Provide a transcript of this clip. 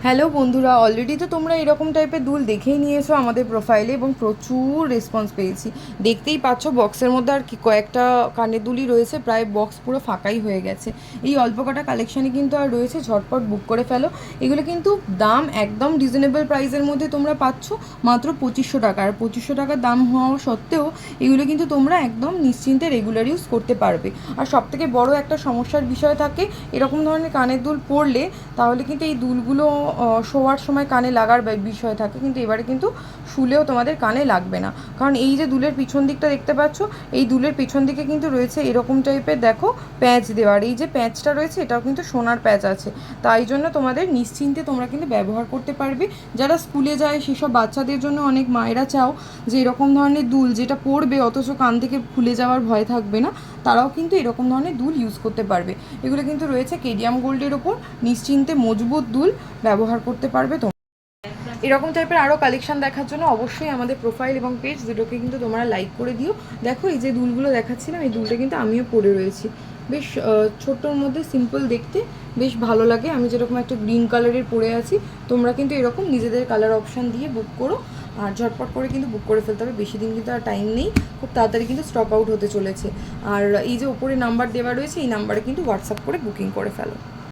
Hello বন্ধুরা, already তো তোমরা এরকম টাইপের দুল দেখেই নিয়েছো আমাদের প্রোফাইলে এবং প্রচুর রেসপন্স পেয়েছি। দেখতেই পাচ্ছ বক্সের মধ্যে আর কি কয়েকটা কানের দুলই রয়েছে, প্রায় বক্স পুরো ফাঁকাই হয়ে গেছে। এই অল্প কটা কালেকশানই কিন্তু আর রয়েছে, ঝটপট বুক করে ফেলো। এগুলো কিন্তু দাম একদম রিজনেবল প্রাইসের মধ্যে তোমরা পাচ্ছ, মাত্র 2500 টাকা। আর 2500 টাকার দাম হওয়া সত্ত্বেও এগুলো কিন্তু তোমরা একদম নিশ্চিন্তে রেগুলার ইউজ করতে পারবে। আর সবথেকে বড় একটা সমস্যার বিষয় থাকে এরকম ধরনের কানের দুল পরলে, তাহলে কিন্তু এই দুলগুলো শোয়ার সময় কানে লাগার বিষয় থাকে, কিন্তু এবারে কিন্তু শুলেও তোমাদের কানে লাগবে না। কারণ এই যে দুলের পিছন দিকটা দেখতে পাচ্ছ, এই দুলের পিছন দিকে কিন্তু রয়েছে এরকম টাইপের দেখো প্যাচ দেওয়ার। এই যে প্যাচটা রয়েছে এটাও কিন্তু সোনার প্যাচ আছে, তাই জন্য তোমাদের নিশ্চিন্তে তোমরা কিন্তু ব্যবহার করতে পারবে। যারা স্কুলে যায় সেসব বাচ্চাদের জন্য অনেক মায়েরা চাও যে এরকম ধরনের দুল যেটা পরবে অথচ কান থেকে খুলে যাওয়ার ভয় থাকবে না, তারাও কিন্তু এরকম ধরনের দুল ইউজ করতে পারবে। এগুলো কিন্তু রয়েছে কেডিয়াম গোল্ডের ওপর, নিশ্চিন্তে মজবুত দুল ব্যবহার করতে পারবে তোমরা। এরকম টাইপের আরও কালেকশন দেখার জন্য অবশ্যই আমাদের প্রোফাইল এবং পেজ দুটোকে কিন্তু তোমরা লাইক করে দিও। দেখো এই যে দুলগুলো দেখাচ্ছিলাম, এই দুলটা কিন্তু আমিও পরে রয়েছি। বেশ ছোট্টর মধ্যে সিম্পল দেখতে, বেশ ভালো লাগে। আমি যেরকম একটা গ্রিন কালারের পরে আছি, তোমরা কিন্তু এরকম নিজেদের কালার অপশান দিয়ে বুক করো। আর ঝটপট করে কিন্তু বুক করে ফেলতে হবে, বেশি দিন কিন্তু আর টাইম নেই, খুব তাড়াতাড়ি কিন্তু স্টক আউট হতে চলেছে। আর এই যে ওপরে নাম্বার দেওয়া রয়েছে, এই নাম্বারে কিন্তু হোয়াটসঅ্যাপ করে বুকিং করে ফেলো।